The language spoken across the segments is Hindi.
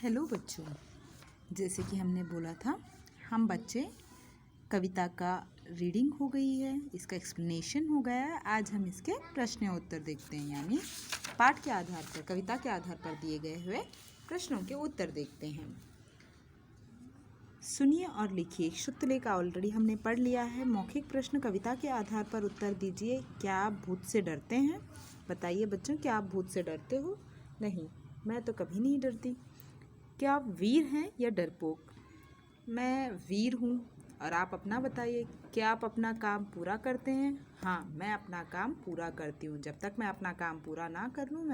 हेलो बच्चों, जैसे कि हमने बोला था हम बच्चे कविता का रीडिंग हो गई है, इसका एक्सप्लेनेशन हो गया है। आज हम इसके प्रश्न उत्तर देखते हैं, यानी पाठ के आधार पर, कविता के आधार पर दिए गए हुए प्रश्नों के उत्तर देखते हैं। सुनिए और लिखिए। शुद्धलेख ऑलरेडी हमने पढ़ लिया है। मौखिक प्रश्न कविता के आधार पर उत्तर दीजिए। क्या आप भूत से डरते हैं? बताइए बच्चों, क्या आप भूत से डरते हो? नहीं, मैं तो कभी नहीं डरती। क्या आप वीर हैं या डरपोक? मैं वीर हूँ। और आप अपना बताइए, क्या आप अपना काम पूरा करते हैं? हाँ, मैं अपना काम पूरा करती हूँ। जब तक मैं अपना काम पूरा ना कर लूँ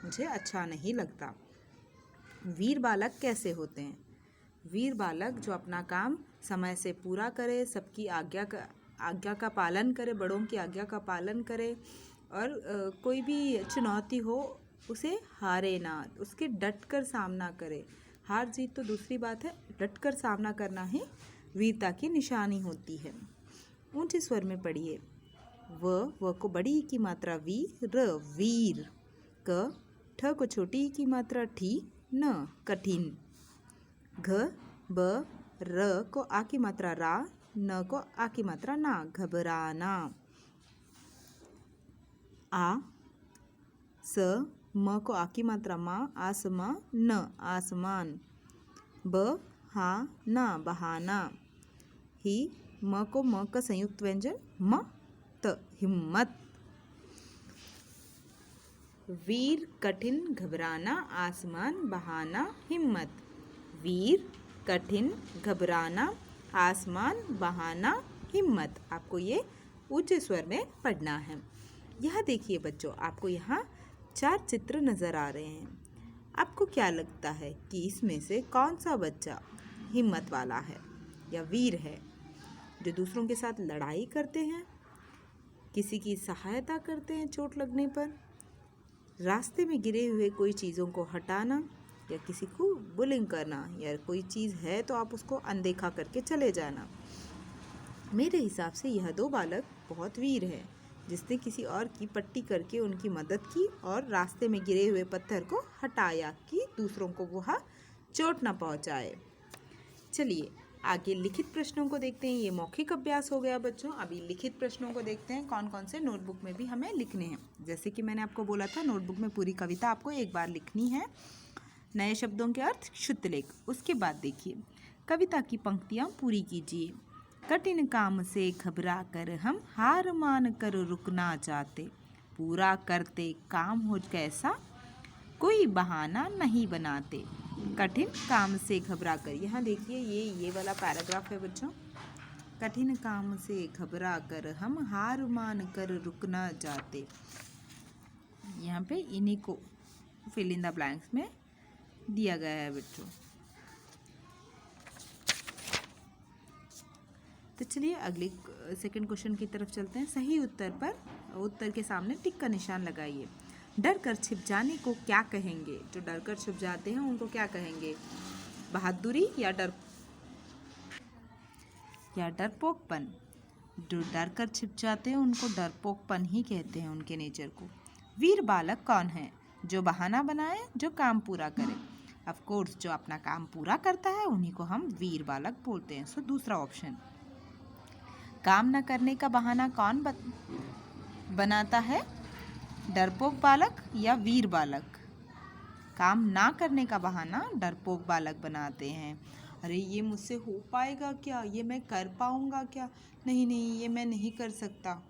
मुझे अच्छा नहीं लगता। वीर बालक कैसे होते हैं? वीर बालक जो अपना काम समय से पूरा करे, सबकी आज्ञा का पालन करे, बड़ों की आज्ञा का पालन करे, और कोई भी चुनौती हो उसे हारे ना, उसके डट कर सामना करे। हार जीत तो दूसरी बात है, डट कर सामना करना ही वीरता की निशानी होती है। ऊंचे स्वर में पढ़िए। व को बड़ी ई की मात्रा वी, र वीर। क ठ को छोटी ई की मात्रा ठी, न कठिन। घ ब र को आ की मात्रा रा, न को आ की मात्रा ना, घबराना। आ स म को आ की मात्रा मा, आसमा, न आसमान। ब हा ना, बहाना। ही म को म का संयुक्त व्यंजन म त, हिम्मत। वीर, कठिन, घबराना, आसमान, बहाना, हिम्मत। वीर, कठिन, घबराना, आसमान, बहाना, हिम्मत। आपको ये ऊंचे स्वर में पढ़ना है। यह देखिए बच्चों, आपको यहाँ 4 चित्र नज़र आ रहे हैं। आपको क्या लगता है कि इसमें से कौन सा बच्चा हिम्मत वाला है या वीर है? जो दूसरों के साथ लड़ाई करते हैं, किसी की सहायता करते हैं चोट लगने पर, रास्ते में गिरे हुए कोई चीज़ों को हटाना, या किसी को बुलिंग करना, या कोई चीज़ है तो आप उसको अनदेखा करके चले जाना। मेरे हिसाब से यह 2 बालक बहुत वीर हैं, जिसने किसी और की पट्टी करके उनकी मदद की और रास्ते में गिरे हुए पत्थर को हटाया कि दूसरों को वह चोट न पहुंचाए। चलिए आगे लिखित प्रश्नों को देखते हैं। ये मौखिक अभ्यास हो गया बच्चों। अभी लिखित प्रश्नों को देखते हैं, कौन कौन से नोटबुक में भी हमें लिखने हैं। जैसे कि मैंने आपको बोला था, नोटबुक में पूरी कविता आपको एक बार लिखनी है। नए शब्दों के अर्थ, शुद्धलेख। उसके बाद देखिए, कविता की पंक्तियाँ पूरी कीजिए। कठिन काम से घबरा कर हम हार मान कर रुकना चाहते, पूरा करते काम हो कैसा, कोई बहाना नहीं बनाते। कठिन काम से घबरा कर, यहाँ देखिए ये वाला पैराग्राफ है बच्चों। कठिन काम से घबरा कर हम हार मान कर रुकना चाहते, यहाँ पे इन्हीं को फिल इन द ब्लैंक्स में दिया गया है बच्चों। तो चलिए अगले सेकंड क्वेश्चन की तरफ चलते हैं। सही उत्तर पर उत्तर के सामने टिक का निशान लगाइए। डर कर छिप जाने को क्या कहेंगे? जो डर कर छिप जाते हैं उनको क्या कहेंगे? बहादुरी या डरपोकपन? जो डर कर छिप जाते हैं उनको डरपोकपन ही कहते हैं, उनके नेचर को। वीर बालक कौन है? जो बहाना बनाए, जो काम पूरा करे। ऑफ कोर्स जो अपना काम पूरा करता है उन्हीं को हम वीर बालक बोलते हैं। सो दूसरा ऑप्शन। काम न करने का बहाना कौन बनाता है? डरपोक बालक या वीर बालक? काम ना करने का बहाना डरपोक बालक बनाते हैं। अरे ये मुझसे हो पाएगा क्या, ये मैं कर पाऊंगा क्या, नहीं नहीं ये मैं नहीं कर सकता।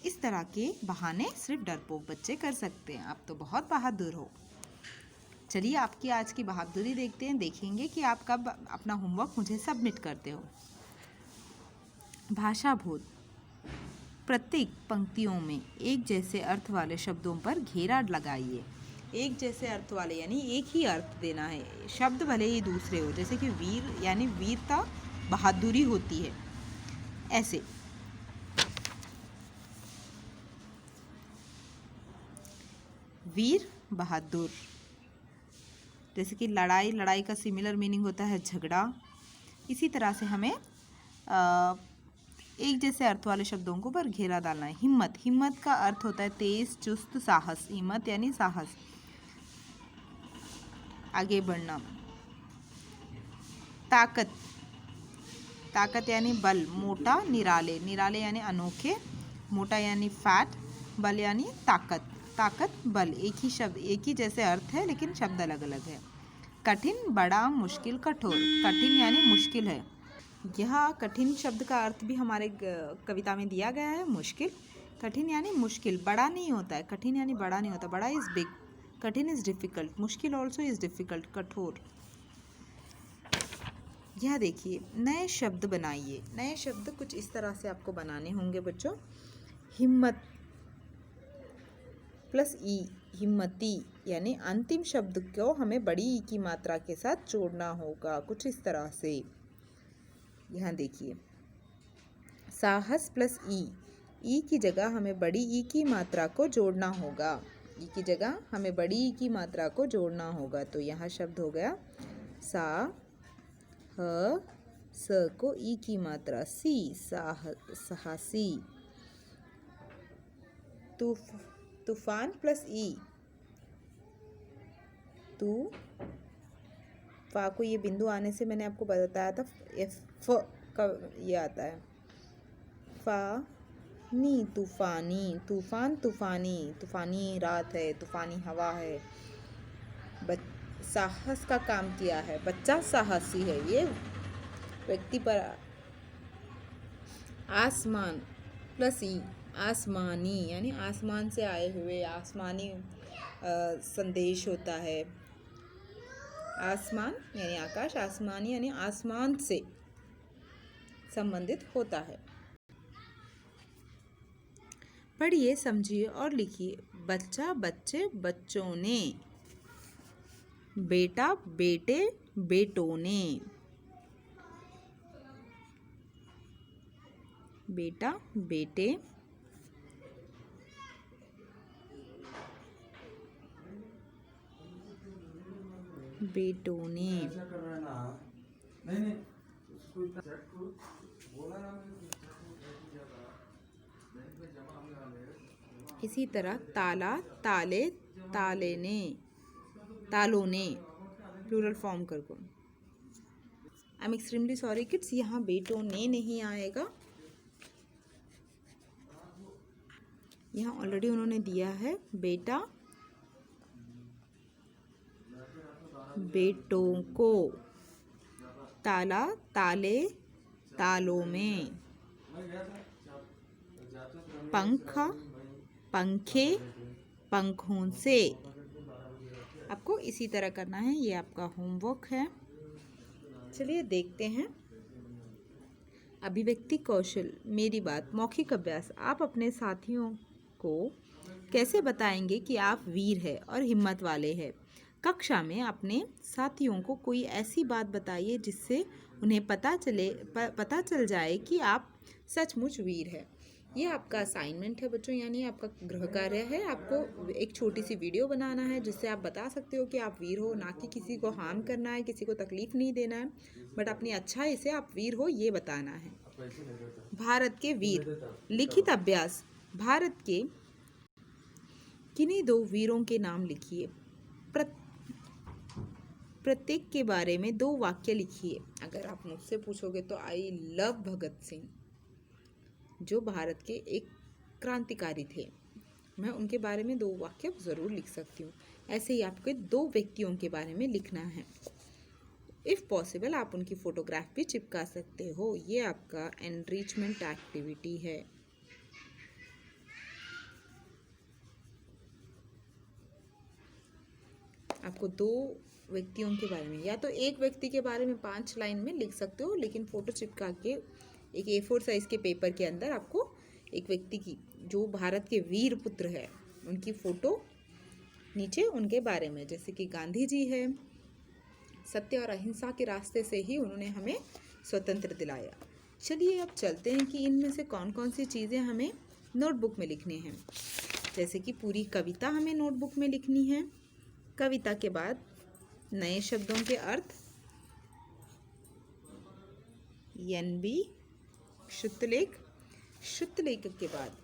इस तरह के बहाने सिर्फ डरपोक बच्चे कर सकते हैं। आप तो बहुत बहादुर हो। चलिए आपकी आज की बहादुरी देखते हैं, देखेंगे कि आप कब अपना होमवर्क मुझे सबमिट करते हो। भाषा बोध। प्रत्येक पंक्तियों में एक जैसे अर्थ वाले शब्दों पर घेरा लगाइए। एक जैसे अर्थ वाले यानी एक ही अर्थ देना है, शब्द भले ही दूसरे हो। जैसे कि वीर यानी वीरता, बहादुरी होती है, ऐसे। वीर, बहादुर। जैसे कि लड़ाई का सिमिलर मीनिंग होता है झगड़ा। इसी तरह से हमें एक जैसे अर्थ वाले शब्दों को पर घेरा डालना है। हिम्मत का अर्थ होता है तेज, चुस्त, साहस। हिम्मत यानी साहस। आगे बढ़ना। ताकत, ताकत यानी बल, मोटा, निराले, निराले यानी अनोखे, मोटा यानी फैट, बल यानी ताकत। ताकत, बल एक ही शब्द, एक ही जैसे अर्थ है लेकिन शब्द अलग अलग है। कठिन, बड़ा, मुश्किल, कठोर। कठिन यानी मुश्किल है। यह कठिन शब्द का अर्थ भी हमारे कविता में दिया गया है, मुश्किल। कठिन यानी मुश्किल, बड़ा नहीं होता है, कठिन यानी बड़ा नहीं होता, बड़ा इज़ बिग, कठिन इज़ डिफ़िकल्ट, मुश्किल ऑल्सो इज़ डिफ़िकल्ट, कठोर। यह देखिए, नए शब्द बनाइए। नए शब्द कुछ इस तरह से आपको बनाने होंगे बच्चों। हिम्मत प्लस ई, हिम्मती, यानी अंतिम शब्द को हमें बड़ी ई की मात्रा के साथ जोड़ना होगा, कुछ इस तरह से। यहाँ देखिए, साहस प्लस ई की जगह हमें बड़ी ई की मात्रा को जोड़ना होगा। ई की जगह हमें बड़ी ई की मात्रा को जोड़ना होगा। तो यहाँ शब्द हो गया सा ह स को ई की मात्रा सी, साहसी। तूफान प्लस ई, तू फा को ये बिंदु आने से मैंने आपको बताया था फ का ये आता है। फा नी, तूफानी, तूफान, तूफानी, तूफानी रात है, तूफानी हवा है। साहस का काम किया है, बच्चा साहसी है, ये व्यक्ति पर। आसमान प्लस ई, आसमानी यानी आसमान से आए हुए, आसमानी संदेश होता है। आसमान यानी आकाश, आसमानी यानी आसमान से संबंधित होता है। पढ़िए, समझिए और लिखिए। बच्चा, बच्चे, बच्चों ने। बेटा, बेटे, बेटों ने। बेटा, बेटे, बेटों ने। इसी तरह ताला, ताले, ताले ने, तालों ने, प्लूरल फॉर्म करके। I am extremely sorry kids, यहाँ बेटों ने नहीं आएगा। यहाँ ऑलरेडी उन्होंने दिया है बेटा, बेटों को, ताला, ताले, तालों में, पंख, पंखे, पंखों से। आपको इसी तरह करना है, ये आपका होमवर्क है। चलिए देखते हैं। अभिव्यक्ति कौशल, मेरी बात, मौखिक अभ्यास। आप अपने साथियों को कैसे बताएंगे कि आप वीर हैं और हिम्मत वाले हैं? कक्षा में अपने साथियों को कोई ऐसी बात बताइए जिससे उन्हें पता चल जाए कि आप सचमुच वीर हैं। ये आपका असाइनमेंट है बच्चों, यानी आपका गृह कार्य है। आपको एक छोटी सी वीडियो बनाना है जिससे आप बता सकते हो कि आप वीर हो, ना कि किसी को हार्म करना है, किसी को तकलीफ नहीं देना है, बट अपनी अच्छाई से आप वीर हो ये बताना है। भारत के वीर, लिखित अभ्यास। भारत के किन्हीं दो वीरों के नाम लिखिए। प्रत्येक के बारे में 2 वाक्य लिखिए। अगर आप मुझसे पूछोगे तो आई लव भगत सिंह, जो भारत के एक क्रांतिकारी थे। मैं उनके बारे में 2 वाक्य ज़रूर लिख सकती हूँ। ऐसे ही आपको 2 व्यक्तियों के बारे में लिखना है। इफ़ पॉसिबल आप उनकी फ़ोटोग्राफ भी चिपका सकते हो। ये आपका एनरिचमेंट एक्टिविटी है। आपको 2 व्यक्तियों के बारे में, या तो एक व्यक्ति के बारे में 5 लाइन में लिख सकते हो, लेकिन फ़ोटो चिपका के एक A4 साइज़ के पेपर के अंदर आपको एक व्यक्ति की, जो भारत के वीर पुत्र है, उनकी फ़ोटो नीचे उनके बारे में, जैसे कि गांधी जी है, सत्य और अहिंसा के रास्ते से ही उन्होंने हमें स्वतंत्र दिलाया। चलिए अब चलते हैं कि इनमें से कौन कौन सी चीज़ें हमें नोटबुक में लिखनी हैं। जैसे कि पूरी कविता हमें नोटबुक में लिखनी है। कविता के बाद नए शब्दों के अर्थ, NB, शुद्धलेख। शुद्धलेख के बाद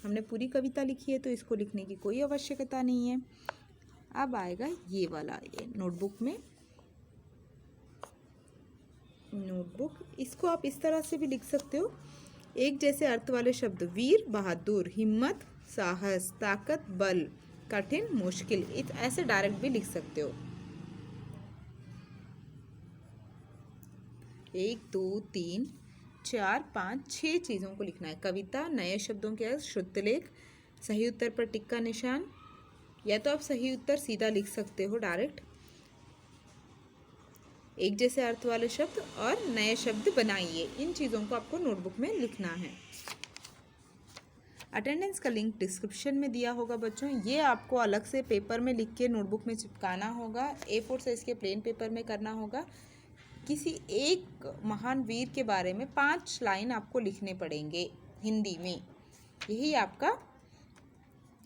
हमने पूरी कविता लिखी है तो इसको लिखने की कोई आवश्यकता नहीं है। अब आएगा ये वाला, ये नोटबुक में, नोटबुक, इसको आप इस तरह से भी लिख सकते हो। एक जैसे अर्थ वाले शब्द वीर, बहादुर, हिम्मत, साहस, ताकत, बल, कठिन, मुश्किल, ऐसे डायरेक्ट भी लिख सकते हो। 1 2 3 4 5 6 चीज़ों को लिखना है। कविता, नए शब्दों के अर्थ, श्रुतलेख, सही उत्तर पर टिक का निशान, या तो आप सही उत्तर सीधा लिख सकते हो डायरेक्ट, एक जैसे अर्थ वाले शब्द और नए शब्द बनाइए। इन चीज़ों को आपको नोटबुक में लिखना है। अटेंडेंस का लिंक डिस्क्रिप्शन में दिया होगा बच्चों। ये आपको अलग से पेपर में लिख के नोटबुक में चिपकाना होगा। A4 साइज के प्लेन पेपर में करना होगा। किसी एक महान वीर के बारे में 5 लाइन आपको लिखने पड़ेंगे हिंदी में। यही आपका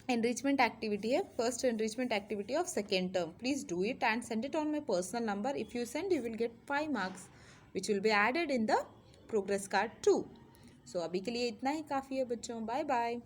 enrichment activity है, first enrichment activity of second term. Please do it and send it on my personal number. If you send, you will get 5 marks which will be added in the progress card too. So अभी के लिए इतना ही काफ़ी है बच्चों। Bye bye.